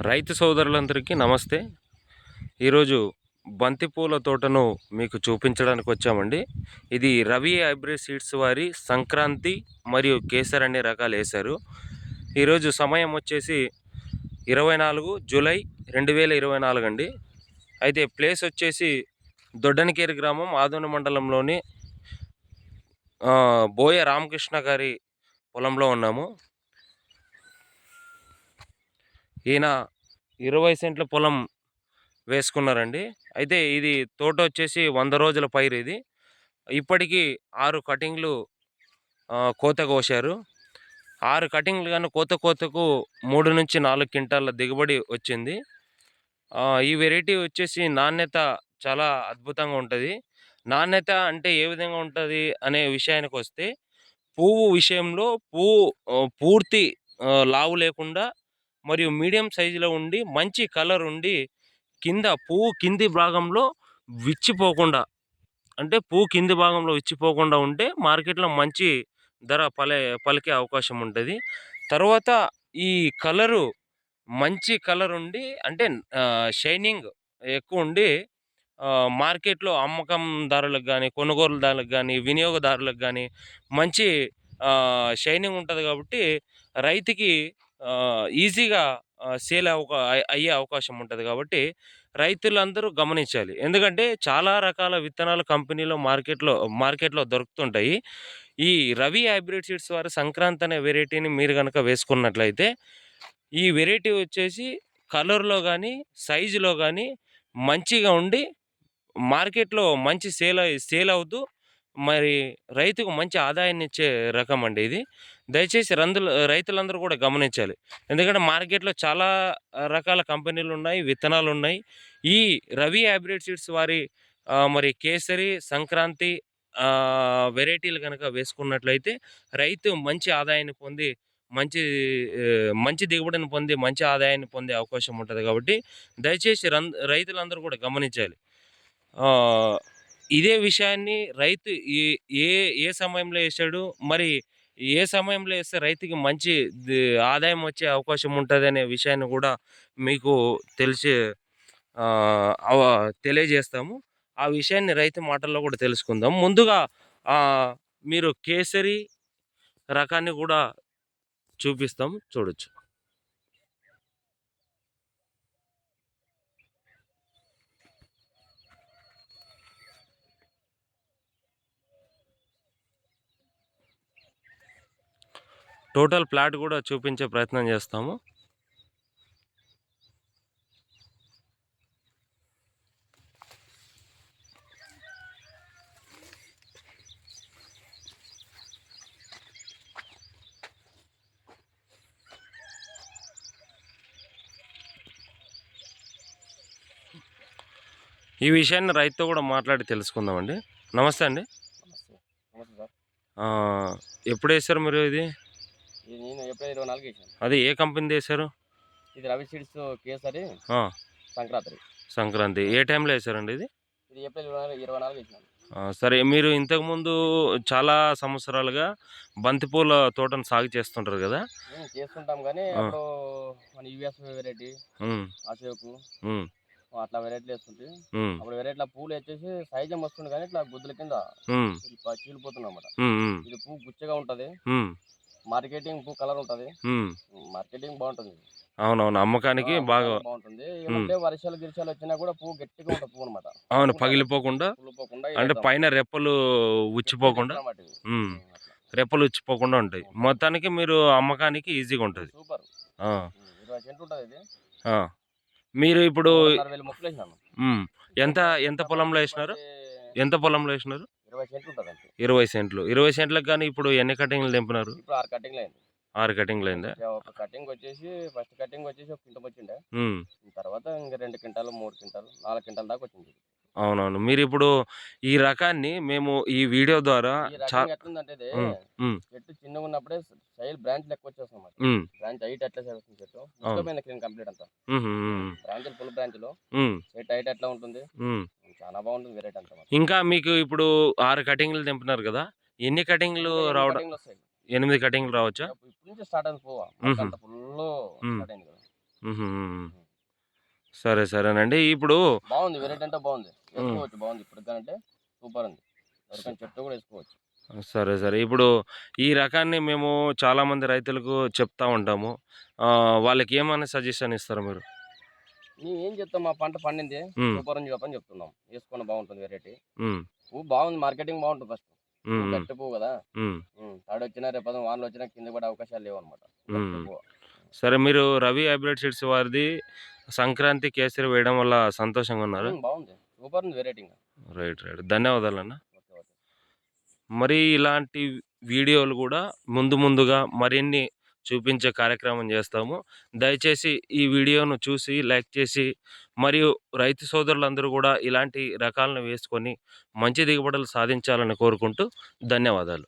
రైతు సోదరులందరికీ నమస్తే. ఈరోజు బంతిపూల తోటను మీకు చూపించడానికి వచ్చామండి. ఇది రవి హైబ్రిడ్ సీడ్స్ వారి సంక్రాంతి మరియు కేసర్ అనే రకాలు వేశారు. ఈరోజు సమయం వచ్చేసి 24 జూలై 2024 అండి. అయితే ప్లేస్ వచ్చేసి దొడ్డనకేరి గ్రామం ఆదోని మండలంలోని బోయ రామకృష్ణ గారి పొలంలో ఉన్నాము. ఈయన 20 సెంట్ల పొలం వేసుకున్నారండి. అయితే ఇది తోట వచ్చేసి 100 రోజుల పైరు. ఇది ఇప్పటికీ 6 కటింగ్లు కోత కోశారు. 6 కటింగ్లు కానీ కోతకు 3 నుంచి 4 క్వింటాల దిగుబడి వచ్చింది. ఈ వెరైటీ వచ్చేసి నాణ్యత చాలా అద్భుతంగా ఉంటుంది. నాణ్యత అంటే ఏ విధంగా ఉంటుంది అనే విషయానికి వస్తే, పువ్వు విషయంలో పూర్తి లావు లేకుండా మరియు మీడియం సైజులో ఉండి మంచి కలర్ ఉండి పువ్వు కింది భాగంలో విచ్చిపోకుండా, అంటే పువ్వు కింది భాగంలో విచ్చిపోకుండా ఉంటే మార్కెట్లో మంచి ధర పలికే అవకాశం ఉంటుంది. తర్వాత ఈ కలరు మంచి కలర్ ఉండి, అంటే షైనింగ్ ఎక్కువ ఉండి మార్కెట్లో అమ్మకందారులకు కానీ, కొనుగోలుదారులకు కానీ, వినియోగదారులకు కానీ మంచి షైనింగ్ ఉంటుంది. కాబట్టి రైతుకి ఈజీగా సేల్ అయ్యే అవకాశం ఉంటుంది. కాబట్టి రైతులందరూ గమనించాలి. ఎందుకంటే చాలా రకాల విత్తనాలు కంపెనీలో మార్కెట్లో దొరుకుతుంటాయి. ఈ రవి హైబ్రిడ్ సీడ్స్ వారి సంక్రాంతి అనే వెరైటీని మీరు కనుక వేసుకున్నట్లయితే, ఈ వెరైటీ వచ్చేసి కలర్లో కానీ సైజులో కానీ మంచిగా ఉండి మార్కెట్లో మంచి సేల్ అవుతూ మరి రైతుకు మంచి ఆదాయాన్ని ఇచ్చే రకం అండి ఇది. దయచేసి రైతులందరూ కూడా గమనించాలి. ఎందుకంటే మార్కెట్లో చాలా రకాల కంపెనీలు ఉన్నాయి, విత్తనాలు ఉన్నాయి. ఈ రవి హైబ్రిడ్ సీడ్స్ వారి మరి కేసరి, సంక్రాంతి వెరైటీలు కనుక వేసుకున్నట్లయితే రైతు మంచి ఆదాయాన్ని పొంది మంచి దిగుబడిని పొంది మంచి ఆదాయాన్ని పొందే అవకాశం ఉంటుంది. కాబట్టి దయచేసి రైతులందరూ కూడా గమనించాలి. ఇదే విషయాన్ని రైతు ఏ ఏ సమయంలో వేసాడు, మరి ఏ సమయంలో వేస్తే రైతుకి మంచి ఆదాయం వచ్చే అవకాశం ఉంటుంది అనే విషయాన్ని కూడా మీకు తెలియజేస్తాము. ఆ విషయాన్ని రైతు మాటల్లో కూడా తెలుసుకుందాం. ముందుగా మీరు కేసరి రకాన్ని కూడా చూపిస్తాం, చూడొచ్చు. టోటల్ ప్లాట్ కూడా చూపించే ప్రయత్నం చేస్తాము. ఈ విషయాన్ని రైతుతో కూడా మాట్లాడి తెలుసుకుందామండి. నమస్తే అండి. ఎప్పుడు వేసారు మీరు ఇది? నేను ఏప్రిల్ 24 వేసాను. అది ఏ కంపెనీ వేసారు? ఇది రవి సీడ్స్ కేసరి సంక్రాంతి. ఏ టైంలో వేసారండి ఇది? ఇది ఏప్రిల్ 24 వేసాను. సరే, మీరు ఇంతకుముందు చాలా సంవత్సరాలుగా బంతిపూల తోటను సాగు చేస్తుంటారు కదా? చేస్తుంటాం, కానీ అప్పుడు మన యూఎస్ వెరైటీ, అశోకు అట్లా వెరైటీలు వేస్తుంటే, అప్పుడు వెరైటీలో పూలు వచ్చేసి సైజం వస్తుంది, కానీ ఇట్లా గుద్దుల కింద చీలిపోతున్నాం అన్నమాట. ఇది పువ్వు గుచ్చగా ఉంటది, మార్కెటింగ్ పువ్వు కలర్ ఉంటది, మార్కెటింగ్ బాగుంటుంది. అవునవును, అమ్మకానికి బాగా బాగుంటుంది. ఏమంటే వర్షాలు గిరిశాలు వచ్చినా కూడా పువ్వు గట్టిగా ఉంటుంది పువ్వు అనమాట. అవును, పగిలిపోకుండా, అంటే పైన రెప్పలు ఉచ్చిపోకుండా ఉంటాయి. మొత్తానికి మీరు అమ్మకానికి ఈజీగా ఉంటుంది. సూపర్. 20 సెంట్లు ఉంటుంది ఇది. మీరు ఇప్పుడు 60,000 మొక్కలు వేసినాను. ఎంత పొలంలో వేసినారు? 20 సెంట్లు ఉంటుంది. 20 సెంట్లు. 20 సెంట్లకు కానీ ఇప్పుడు ఎన్ని కటింగ్లు తెంపినారు? ఇప్పుడు 6 కటింగ్లు అయింది. 6 కటింగ్లు అయిందా? ఒక కటింగ్ వచ్చేసి ఫస్ట్ కటింగ్ వచ్చేసి 1 క్వింటల్ వచ్చిండే. తర్వాత ఇంకా 2 క్వింటాలు, 3 క్వింటాలు, 4 క్వింటాల దాకా వచ్చింది. అవునవును. మీరు ఇప్పుడు ఈ రకాన్ని మేము ఈ వీడియో ద్వారా ఎట్లుందంటే, చెట్టు చిన్నగా ఉన్నప్పుడే సైడ్ బ్రాంచ్ లెక్క వచ్చేస్తాం. బ్రాంచ్ హైట్ ఎట్లా చేస్తుంది, చెట్టు కంప్లీట్ అంతా బ్రాంచ్ ఫుల్ బ్రాంచ్ లో చెట్టు హైట్ ఎట్లా ఉంటుంది, చాలా బాగుంటుంది వెరైటీ అంతా. ఇంకా మీకు ఇప్పుడు 6 కటింగ్లు తెంపినారు కదా, ఎన్ని కటింగ్లు రావడం? 8 కటింగ్లు రావచ్చా? ఇప్పుడు నుంచి స్టార్ట్ అయింది పువ్వు, ఫుల్ స్టార్ట్ అయింది కదా. సరే సరేనండి. ఇప్పుడు బాగుంది, వెరైటీ అంటే బాగుంది, వేసుకోవచ్చు, బాగుంది. ఇప్పుడు అంటే సూపర్ ఉంది, ఎవరికైనా చెట్టు కూడా వేసుకోవచ్చు. సరే సరే. ఇప్పుడు ఈ రకాన్ని మేము చాలామంది రైతులకు చెప్తా ఉంటాము. వాళ్ళకి ఏమైనా సజెషన్ ఇస్తారు మీరు? మేము ఏం చెప్తాం, మా పంట పండింది సూపర్ అని చెప్పని చెప్తున్నాం, వేసుకున్న బాగుంటుంది వెరైటీ. పువ్వు బాగుంది, మార్కెటింగ్ బాగుంటుంది. ఫస్ట్ గట్టి పువ్వు కదా, తాడు వచ్చినా రేపు వానలు వచ్చినా కింద పడే అవకాశాలు లేవు అనమాట. సరే, మీరు రవి హైబ్రిడ్ సీడ్స్ వారిది సంక్రాంతి కేసరి వేయడం వల్ల సంతోషంగా ఉన్నారు? బాగుంది, సూపర్ ఉంది వెరైటీ. రైట్ రైట్, ధన్యవాదాలు అన్న. మరి ఇలాంటి వీడియోలు కూడా ముందుగా మరిన్ని చూపించే కార్యక్రమం చేస్తాము. దయచేసి ఈ వీడియోను చూసి లైక్ చేసి, మరియు రైతు సోదరులందరూ కూడా ఇలాంటి రకాలను వేసుకొని మంచి దిగుబడులు సాధించాలని కోరుకుంటూ ధన్యవాదాలు.